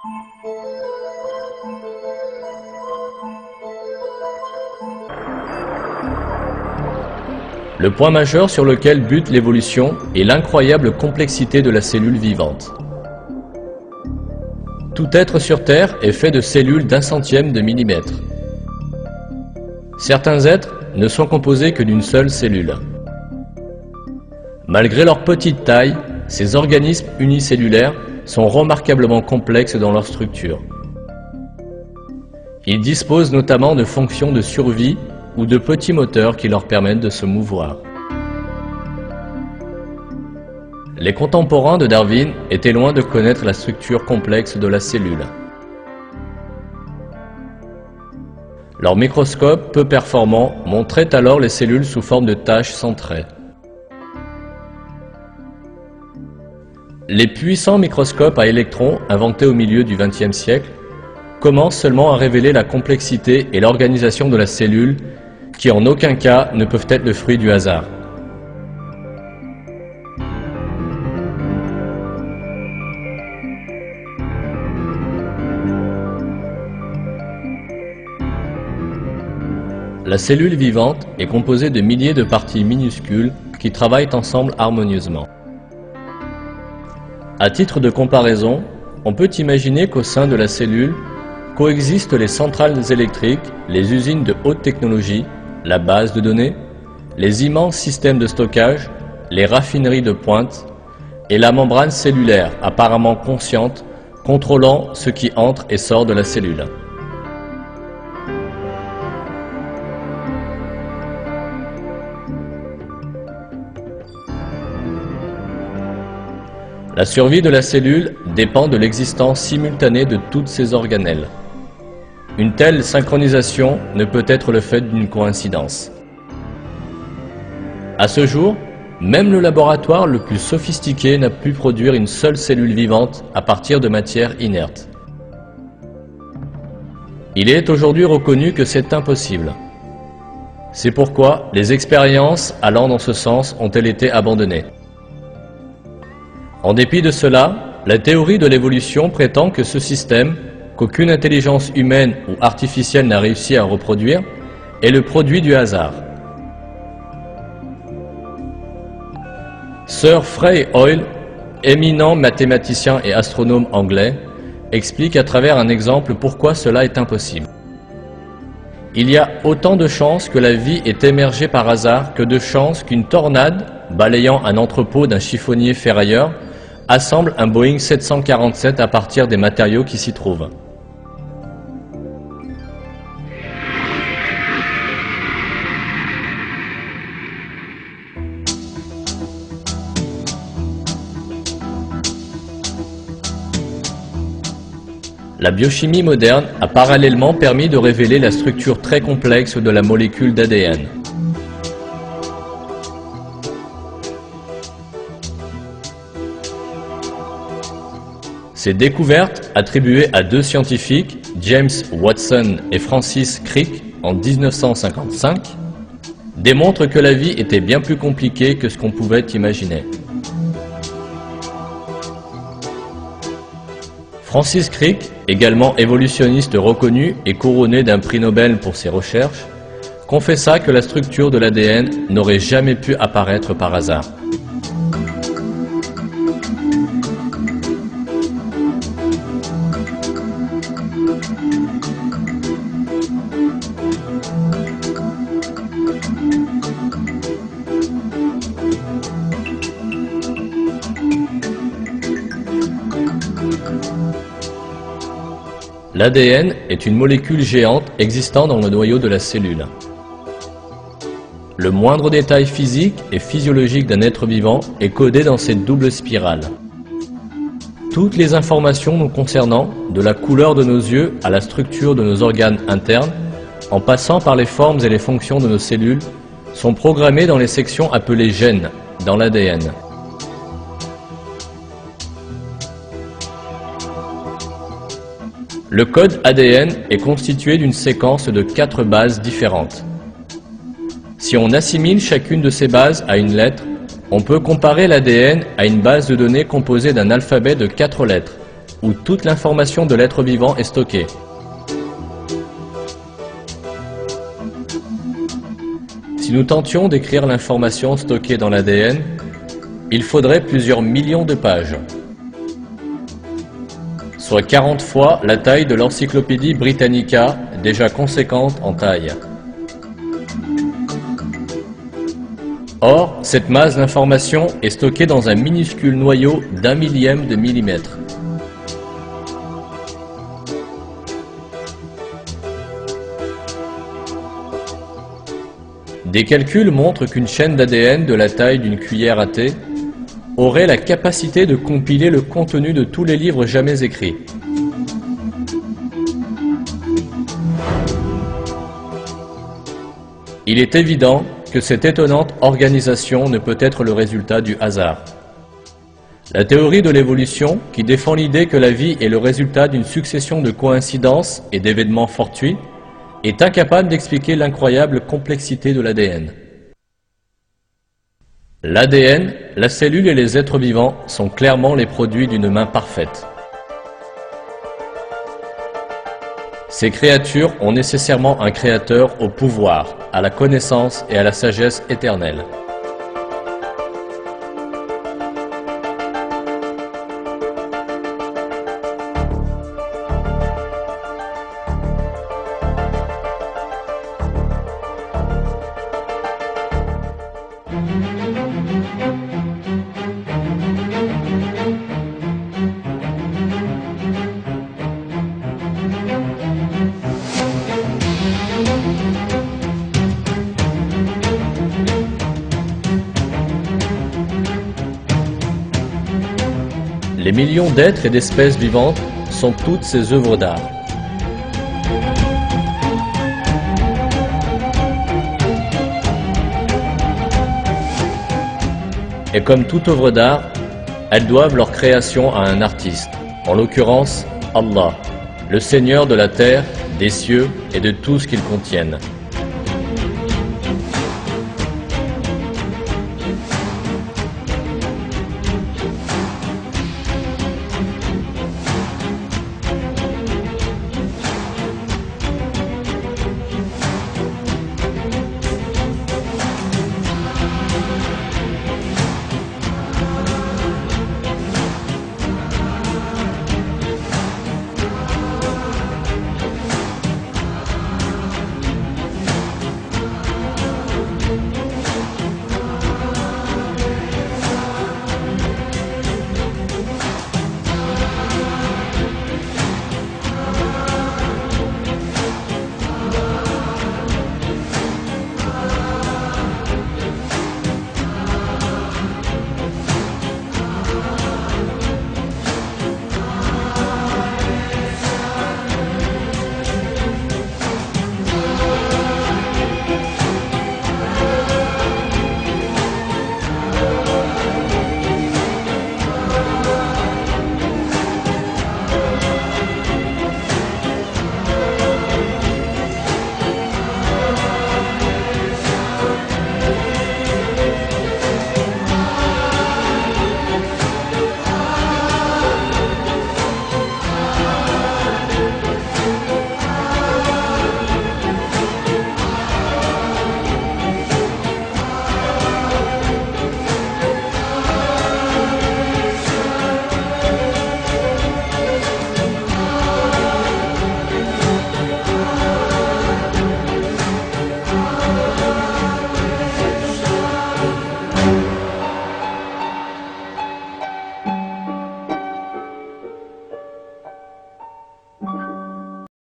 Le point majeur sur lequel bute l'évolution est l'incroyable complexité de la cellule vivante. Tout être sur Terre est fait de cellules d'un centième de millimètre. Certains êtres ne sont composés que d'une seule cellule. Malgré leur petite taille, ces organismes unicellulaires sont remarquablement complexes dans leur structure. Ils disposent notamment de fonctions de survie ou de petits moteurs qui leur permettent de se mouvoir. Les contemporains de Darwin étaient loin de connaître la structure complexe de la cellule. Leur microscope peu performant montrait alors les cellules sous forme de taches centrées. Les puissants microscopes à électrons inventés au milieu du XXe siècle commencent seulement à révéler la complexité et l'organisation de la cellule qui en aucun cas ne peuvent être le fruit du hasard. La cellule vivante est composée de milliers de parties minuscules qui travaillent ensemble harmonieusement. À titre de comparaison, on peut imaginer qu'au sein de la cellule coexistent les centrales électriques, les usines de haute technologie, la base de données, les immenses systèmes de stockage, les raffineries de pointe et la membrane cellulaire apparemment consciente contrôlant ce qui entre et sort de la cellule. La survie de la cellule dépend de l'existence simultanée de toutes ces organelles. Une telle synchronisation ne peut être le fait d'une coïncidence. À ce jour, même le laboratoire le plus sophistiqué n'a pu produire une seule cellule vivante à partir de matière inerte. Il est aujourd'hui reconnu que c'est impossible. C'est pourquoi les expériences allant dans ce sens ont-elles été abandonnées. En dépit de cela, la théorie de l'évolution prétend que ce système, qu'aucune intelligence humaine ou artificielle n'a réussi à reproduire, est le produit du hasard. Sir Frey Hoyle, éminent mathématicien et astronome anglais, explique à travers un exemple pourquoi cela est impossible. Il y a autant de chances que la vie ait émergé par hasard que de chances qu'une tornade, balayant un entrepôt d'un chiffonnier ferrailleur, assemble un Boeing 747 à partir des matériaux qui s'y trouvent. La biochimie moderne a parallèlement permis de révéler la structure très complexe de la molécule d'ADN. Ces découvertes, attribuées à deux scientifiques, James Watson et Francis Crick, en 1955, démontrent que la vie était bien plus compliquée que ce qu'on pouvait imaginer. Francis Crick, également évolutionniste reconnu et couronné d'un prix Nobel pour ses recherches, confessa que la structure de l'ADN n'aurait jamais pu apparaître par hasard. L'ADN est une molécule géante existant dans le noyau de la cellule. Le moindre détail physique et physiologique d'un être vivant est codé dans cette double spirale. Toutes les informations nous concernant, de la couleur de nos yeux à la structure de nos organes internes, en passant par les formes et les fonctions de nos cellules, sont programmées dans les sections appelées gènes, dans l'ADN. Le code ADN est constitué d'une séquence de 4 bases différentes. Si on assimile chacune de ces bases à une lettre, on peut comparer l'ADN à une base de données composée d'un alphabet de 4 lettres, où toute l'information de l'être vivant est stockée. Si nous tentions d'écrire l'information stockée dans l'ADN, il faudrait plusieurs millions de pages, soit 40 fois la taille de l'Encyclopédie Britannica, déjà conséquente en taille. Or, cette masse d'informations est stockée dans un minuscule noyau d'1 millième de millimètre. Des calculs montrent qu'une chaîne d'ADN de la taille d'une cuillère à thé aurait la capacité de compiler le contenu de tous les livres jamais écrits. Il est évident que cette étonnante organisation ne peut être le résultat du hasard. La théorie de l'évolution, qui défend l'idée que la vie est le résultat d'une succession de coïncidences et d'événements fortuits, est incapable d'expliquer l'incroyable complexité de l'ADN. L'ADN, la cellule et les êtres vivants sont clairement les produits d'une main parfaite. Ces créatures ont nécessairement un créateur au pouvoir, à la connaissance et à la sagesse éternelle. Les millions d'êtres et d'espèces vivantes sont toutes ces œuvres d'art. Et comme toute œuvre d'art, elles doivent leur création à un artiste, en l'occurrence Allah, le Seigneur de la terre, des cieux et de tout ce qu'ils contiennent.